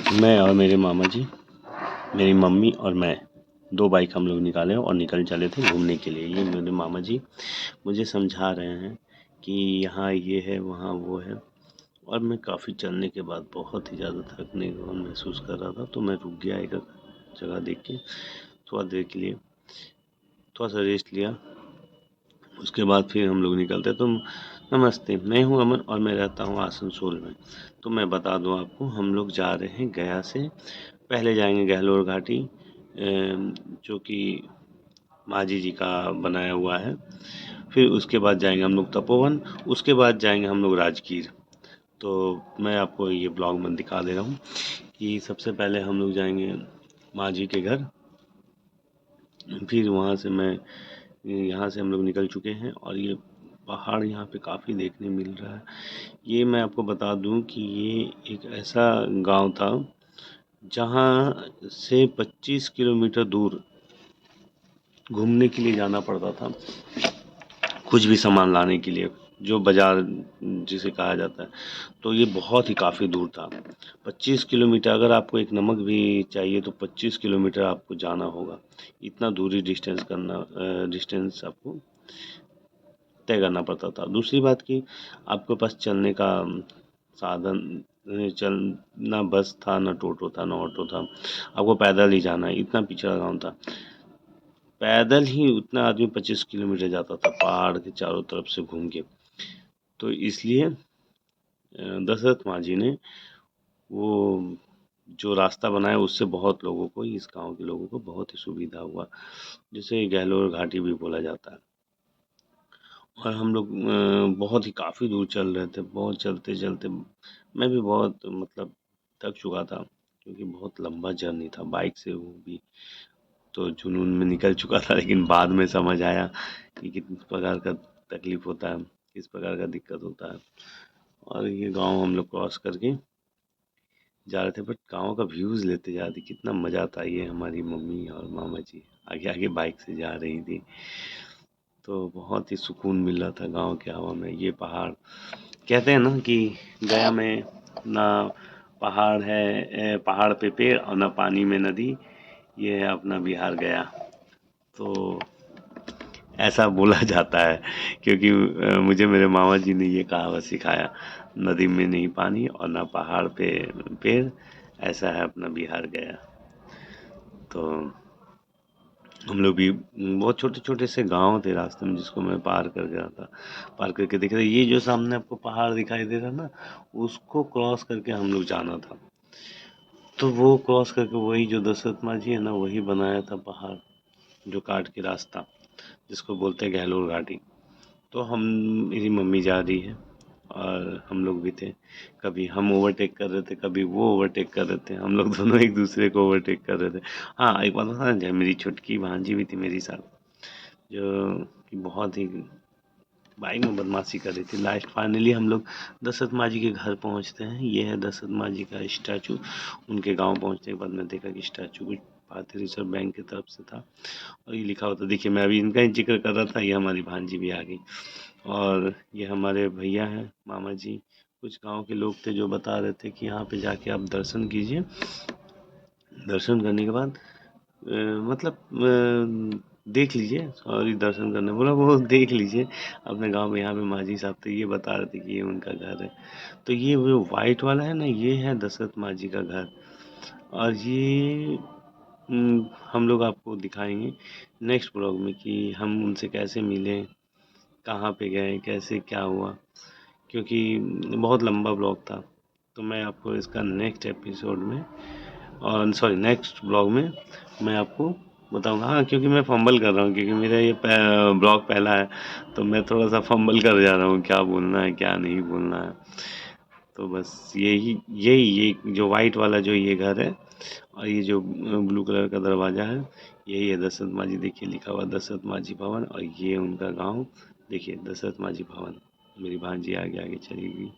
मैं और मेरे मामा जी, मेरी मम्मी और मैं 2 बाइक हम लोग निकाले और निकल चले थे घूमने के लिए। ये मेरे मामा जी मुझे समझा रहे हैं कि यहाँ ये है, वहाँ वो है, और मैं काफ़ी चलने के बाद बहुत ही ज़्यादा थकने को महसूस कर रहा था, तो मैं रुक गया एक जगह देख के, थोड़ा देर के लिए थोड़ा सा रेस्ट लिया। उसके बाद फिर हम लोग निकलते। तो नमस्ते, मैं हूँ अमन और मैं रहता हूँ आसनसोल में। तो मैं बता दूँ आपको, हम लोग जा रहे हैं गया से, पहले जाएंगे गहलोर घाटी, जो कि माझी जी का बनाया हुआ है। फिर उसके बाद जाएंगे हम लोग तपोवन, उसके बाद जाएंगे हम लोग राजगीर। तो मैं आपको ये ब्लॉग में दिखा दे रहा हूँ कि सबसे पहले हम लोग जाएंगे माझी के घर। फिर वहाँ से यहाँ से हम लोग निकल चुके हैं और ये पहाड़ यहाँ पे काफ़ी देखने मिल रहा है। ये मैं आपको बता दूं कि ये एक ऐसा गांव था जहाँ से 25 किलोमीटर दूर घूमने के लिए जाना पड़ता था, कुछ भी सामान लाने के लिए, जो बाज़ार जिसे कहा जाता है। तो ये बहुत ही काफ़ी दूर था, 25 किलोमीटर। अगर आपको एक नमक भी चाहिए तो 25 किलोमीटर आपको जाना होगा। इतना दूरी डिस्टेंस आपको तय करना पड़ता था। दूसरी बात कि आपके पास चलने का साधन, चल ना बस था, ना टोटो था, ना ऑटो था, आपको पैदल ही जाना है। इतना पिछड़ा गांव था, पैदल ही उतना आदमी 25 किलोमीटर जाता था पहाड़ के चारों तरफ से घूम के। तो इसलिए दशरथ मांझी ने वो जो रास्ता बनाया, उससे बहुत लोगों को, इस गांव के लोगों को बहुत ही सुविधा हुआ, जिसे गहलोर घाटी भी बोला जाता है। और हम लोग बहुत ही काफ़ी दूर चल रहे थे, बहुत चलते चलते मैं भी बहुत मतलब थक चुका था, क्योंकि बहुत लंबा जर्नी था बाइक से, वो भी तो जुनून में निकल चुका था। लेकिन बाद में समझ आया कि किस प्रकार का तकलीफ होता है, किस प्रकार का दिक्कत होता है। और ये गांव हम लोग क्रॉस करके जा रहे थे, बट गांव का व्यूज़ लेते जा रहे थे, कितना मज़ा आता है। ये हमारी मम्मी और मामा जी आगे आगे बाइक से जा रही थी, तो बहुत ही सुकून मिल रहा था गांव के हवा में। ये पहाड़, कहते हैं ना कि गया में ना पहाड़ है, पहाड़ पे पेड़, और ना पानी में नदी, ये है अपना बिहार गया। तो ऐसा बोला जाता है, क्योंकि मुझे मेरे मामा जी ने ये कहावत सिखाया, नदी में नहीं पानी और ना पहाड़ पे पेड़, ऐसा है अपना बिहार गया। तो हम लोग भी बहुत छोटे छोटे से गांव थे रास्ते में, जिसको मैं पार कर गया था। पार करके देख रहे, ये जो सामने आपको पहाड़ दिखाई दे रहा ना, उसको क्रॉस करके हम लोग जाना था। तो वो क्रॉस करके वही जो दशरथ माझी है ना, वही बनाया था पहाड़, जो काट के रास्ता, जिसको बोलते हैं गहलोर घाटी। तो हम, मेरी मम्मी जा रही है और हम लोग भी थे। कभी हम ओवरटेक कर रहे थे, कभी वो ओवरटेक कर रहे थे, हम लोग दोनों एक दूसरे को ओवरटेक कर रहे थे। हाँ, एक बात बता ना, मेरी छुटकी भांजी भी थी मेरी साथ, जो कि बहुत ही बाइक में बदमाशी कर रही थी। लास्ट फाइनली हम लोग दशरथ मांझी के घर पहुंचते हैं। ये है दशरथ मांझी का स्टैचू। उनके गांव पहुंचने के बाद मैं देखा कि स्टैचू कुछ भारतीय रिजर्व बैंक की तरफ से था, और ये लिखा होता, देखिए मैं अभी इनका ही जिक्र कर रहा था, ये हमारी भांजी भी आ गई। और ये हमारे भैया हैं, मामा जी। कुछ गांव के लोग थे जो बता रहे थे कि यहाँ पे जाके आप दर्शन कीजिए, दर्शन करने के बाद देख लीजिए, सॉरी, दर्शन करने बोला, वो देख लीजिए अपने गांव में। यहाँ पे माझी साहब थे, ये बता रहे थे कि ये उनका घर है। तो ये वो वाइट वाला है ना, ये है दशरथ माझी का घर। और ये हम लोग आपको दिखाएंगे नेक्स्ट ब्लॉग में कि हम उनसे कैसे मिले, कहाँ पे गए, कैसे क्या हुआ, क्योंकि बहुत लंबा ब्लॉग था। तो मैं आपको इसका नेक्स्ट एपिसोड में, और सॉरी नेक्स्ट ब्लॉग में मैं आपको बताऊंगा। हाँ, क्योंकि मैं फंबल कर रहा हूँ, क्योंकि मेरा ये ब्लॉग पहला है, तो मैं थोड़ा सा फंबल कर जा रहा हूँ, क्या बोलना है क्या नहीं बोलना है। तो बस यही यही ये जो वाइट वाला जो ये घर है, और ये जो ब्लू कलर का दरवाज़ा है, यही है दशरथ माझी। देखिए लिखा हुआ दशरथ माझी भवन, और ये उनका गांव। देखिए दशरथ माझी भवन। मेरी भांजी आगे आगे चली गई।